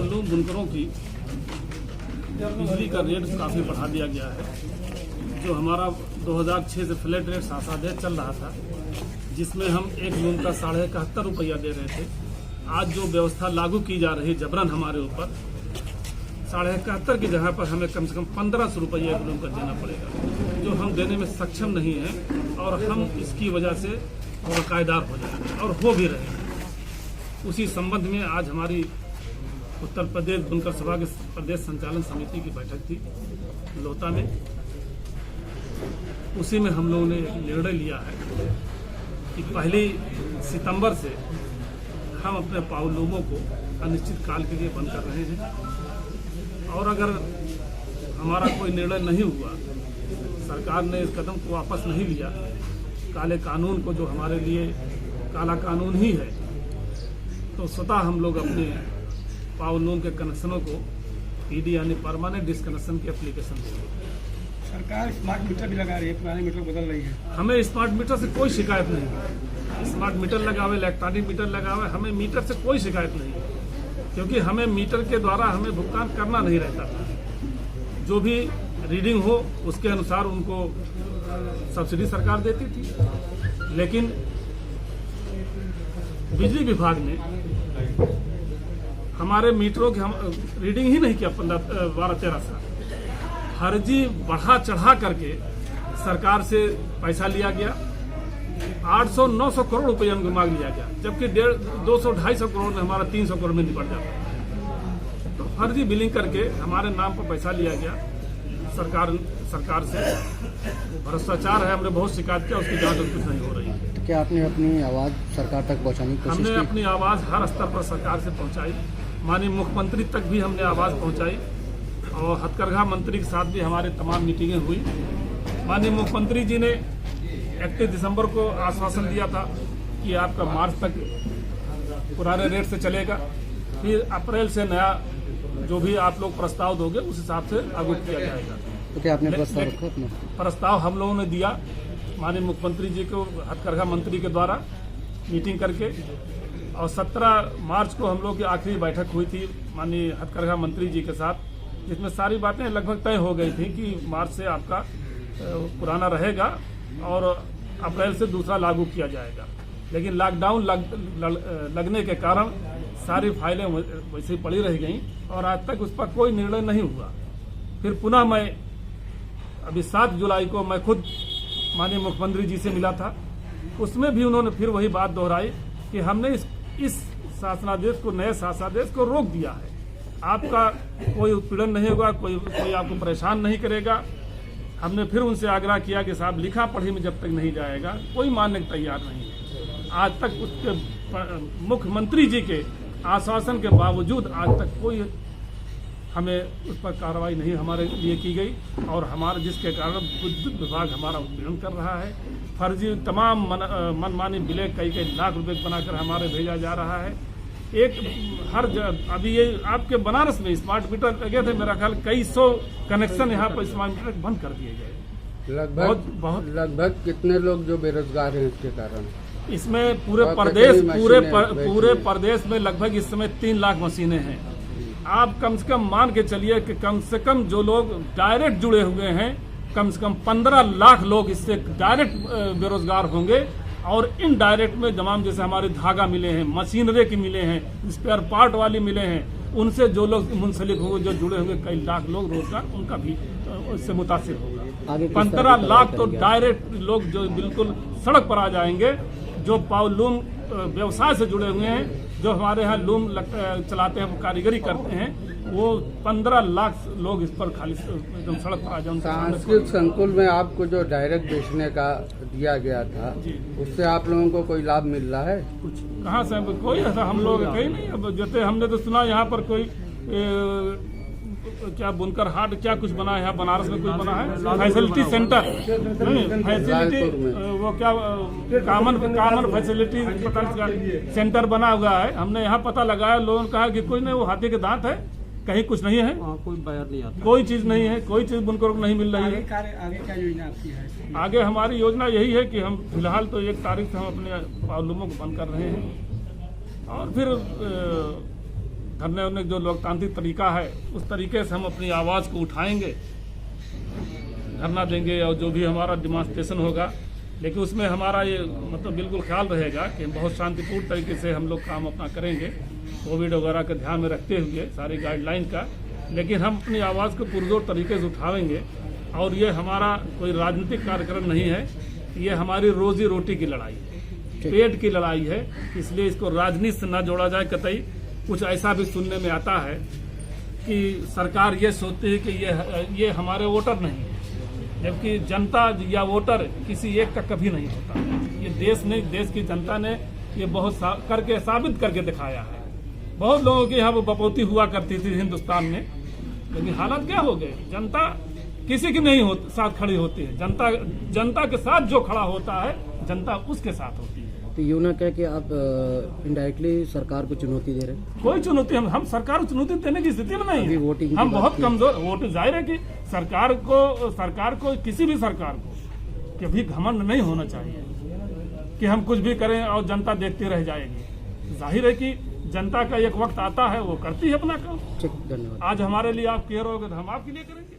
Powerloom बुनकरों की बिजली का रेट काफ़ी बढ़ा दिया गया है। जो हमारा 2006 से फ्लैट रेट 7.5 चल रहा था, जिसमें हम एक लूम का 71.5 रुपया दे रहे थे। आज जो व्यवस्था लागू की जा रही जबरन हमारे ऊपर 71.5 की जगह पर हमें कम से कम 1500 रुपये एक लूम का देना पड़ेगा, जो हम देने में सक्षम नहीं हैं और हम इसकी वजह से बकायदार हो जाएंगे और हो भी रहे हैं। उसी संबंध में आज हमारी उत्तर प्रदेश बुनकर सभा के प्रदेश संचालन समिति की बैठक थी लोता में। उसी में हम लोगों ने निर्णय लिया है कि 1 सितंबर से हम अपने पावरलूमों को अनिश्चित काल के लिए बंद कर रहे हैं और अगर हमारा कोई निर्णय नहीं हुआ, सरकार ने इस कदम को वापस नहीं लिया, काले कानून को जो हमारे लिए काला कानून ही है, तो स्वतः हम लोग अपने पावरलूम के कनेक्शनों को पीडी यानी परमानेंट डिस्कनेक्शन की एप्लीकेशन देंगे। सरकार स्मार्ट मीटर भी लगा रही है, पुराने मीटर बदल रही है। हमें स्मार्ट मीटर से कोई शिकायत नहीं है। स्मार्ट मीटर लगावे, इलेक्ट्रॉनिक मीटर लगावे, हमें मीटर से कोई शिकायत नहीं है, क्योंकि हमें मीटर के द्वारा हमें भुगतान करना नहीं रहता था। जो भी रीडिंग हो उसके अनुसार उनको सब्सिडी सरकार देती थी, लेकिन बिजली विभाग ने हमारे मीटरों की हम रीडिंग ही नहीं किया 12-13 साल। फर्जी बढ़ा चढ़ा करके सरकार से पैसा लिया गया, 800-900 करोड़ रुपये हमको मांग लिया गया, जबकि 200-250 करोड़ में हमारा 300 करोड़ में निपट जाता। तो फर्जी बिलिंग करके हमारे नाम पर पैसा लिया गया सरकार से। भ्रष्टाचार है, हमने बहुत शिकायत किया, उसकी जांच कुछ नहीं हो रही है। तो क्या आपने अपनी आवाज़ सरकार तक पहुंचाने की कोशिश की? हमने अपनी आवाज़ हर स्तर पर सरकार से पहुंचाई, माननीय मुख्यमंत्री तक भी हमने आवाज़ पहुंचाई और हथकरघा मंत्री के साथ भी हमारे तमाम मीटिंगें हुई। माननीय मुख्यमंत्री जी ने 31 दिसंबर को आश्वासन दिया था कि आपका मार्च तक पुराने रेट से चलेगा, फिर अप्रैल से नया जो भी आप लोग प्रस्ताव दोगे उस हिसाब से लागू किया जाएगा। तो क्या आपने प्रस्ताव रखा अपना? प्रस्ताव हम लोगों ने दिया माननीय मुख्यमंत्री जी को हथकरघा मंत्री के द्वारा मीटिंग करके, और 17 मार्च को हम लोग की आखिरी बैठक हुई थी माननीय हथकरघा मंत्री जी के साथ, जिसमें सारी बातें लगभग तय हो गई थी कि मार्च से आपका पुराना रहेगा और अप्रैल से दूसरा लागू किया जाएगा। लेकिन लॉकडाउन लगने के कारण सारी फाइलें वैसे ही पड़ी रह गईं और आज तक उस पर कोई निर्णय नहीं हुआ। फिर पुनः मैं अभी 7 जुलाई को मैं खुद माननीय मुख्यमंत्री जी से मिला था, उसमें भी उन्होंने फिर वही बात दोहराई कि हमने इस शासनादेश को, नए शासनादेश को रोक दिया है। आपका कोई उत्पीड़न नहीं होगा, कोई आपको परेशान नहीं करेगा। हमने फिर उनसे आग्रह किया कि साहब लिखा पढ़ी में जब तक नहीं जाएगा कोई मानने को तैयार नहीं है। आज तक उसके मुख्यमंत्री जी के आश्वासन के बावजूद आज तक कोई हमें उस पर कार्रवाई नहीं हमारे लिए की गई और हमारे जिसके कारण विद्युत विभाग हमारा उत्पीड़न कर रहा है। फर्जी तमाम मनमानी बिलें कई लाख रुपए बनाकर हमारे भेजा जा रहा है। अभी ये आपके बनारस में स्मार्ट मीटर लगे थे, मेरा ख्याल कई 100 कनेक्शन यहाँ पर स्मार्ट मीटर बंद कर दिए गए। लगभग कितने लोग जो बेरोजगार हैं इसके कारण? इसमें पूरे प्रदेश में लगभग इस समय 3 लाख मशीनें हैं। आप कम से कम मान के चलिए कि कम से कम जो लोग डायरेक्ट जुड़े हुए हैं, कम से कम 15 लाख लोग इससे डायरेक्ट बेरोजगार होंगे और इनडायरेक्ट में तमाम जैसे हमारे धागा मिले हैं, मशीनरी की मिले हैं, स्पेयर पार्ट वाली मिले हैं, उनसे जो लोग मुंसलिक होंगे, जो जुड़े होंगे, कई लाख लोग रोजगार उनका भी उससे मुतासिर होगा। 15 लाख तो डायरेक्ट लोग जो बिल्कुल सड़क पर आ जाएंगे, जो पावरलूम व्यवसाय से जुड़े हुए हैं, जो हमारे यहाँ लूम चलाते हैं, कारीगरी करते हैं, वो 15 लाख लोग इस पर खाली एकदम सड़क पर आ जाए। सांस्कृतिक संकुल में आपको जो डायरेक्ट बेचने का दिया गया था, उससे आप लोगों को कोई लाभ मिल रहा है? कुछ कहाँ से कोई ऐसा हम लोग कहीं नहीं। अब जैसे हमने तो सुना यहाँ पर कोई क्या बुनकर हाट क्या कुछ बना है, यहाँ बनारस में कुछ बना है फैसिलिटी सेंटर, फैसिलिटी वो क्या कॉमन फैसिलिटी सेंटर बना हुआ है। हमने यहाँ पता लगाया, लोगों ने कहा कि कोई नहीं, वो हाथी के दांत है, कहीं कुछ नहीं है, कोई बाहर नहीं आता, कोई चीज नहीं है, कोई चीज बुनकरों को नहीं मिल रही है। आगे क्या योजना आपकी है? आगे हमारी योजना यही है कि हम फिलहाल तो 1 तारीख से हम अपने पावरलूमों को बंद कर रहे हैं और फिर धरने उन्हें जो लोकतांत्रिक तरीका है उस तरीके से हम अपनी आवाज़ को उठाएंगे, धरना देंगे और जो भी हमारा डिमांस्ट्रेशन होगा। लेकिन उसमें हमारा ये मतलब बिल्कुल ख्याल रहेगा कि हम बहुत शांतिपूर्ण तरीके से हम लोग काम अपना करेंगे, कोविड वगैरह के ध्यान में रखते हुए सारी गाइडलाइन का। लेकिन हम अपनी आवाज़ को पुरजोर तरीके से उठाएंगे और ये हमारा कोई राजनीतिक कार्यक्रम नहीं है, ये हमारी रोजी रोटी की लड़ाई है, पेट की लड़ाई है। इसलिए इसको राजनीति से न जोड़ा जाए कतई। कुछ ऐसा भी सुनने में आता है कि सरकार ये सोचती है कि ये हमारे वोटर नहीं है, जबकि जनता या वोटर किसी एक का कभी नहीं होता। ये देश ने, देश की जनता ने ये बहुत करके साबित करके दिखाया है। बहुत लोगों की यहाँ बपौती हुआ करती थी हिंदुस्तान में, लेकिन हालात क्या हो गए? जनता किसी की नहीं साथ खड़ी होती है। जनता के साथ जो खड़ा होता है, जनता उसके साथ होती है। तो यूं ना कह कि आप इनडायरेक्टली सरकार को चुनौती दे रहे हैं। कोई चुनौती हम सरकार को चुनौती देने की स्थिति में नहीं अभी है। वोटिंग की हम बात बहुत की। कमजोर वोट। जाहिर है कि सरकार को किसी भी सरकार को कभी घमंड नहीं होना चाहिए कि हम कुछ भी करें और जनता देखती रह जाएगी। जाहिर है कि जनता का एक वक्त आता है, वो करती है अपना काम। ठीक, धन्यवाद। आज हमारे लिए आप किए रहोगे तो हम आपके लिए करेंगे।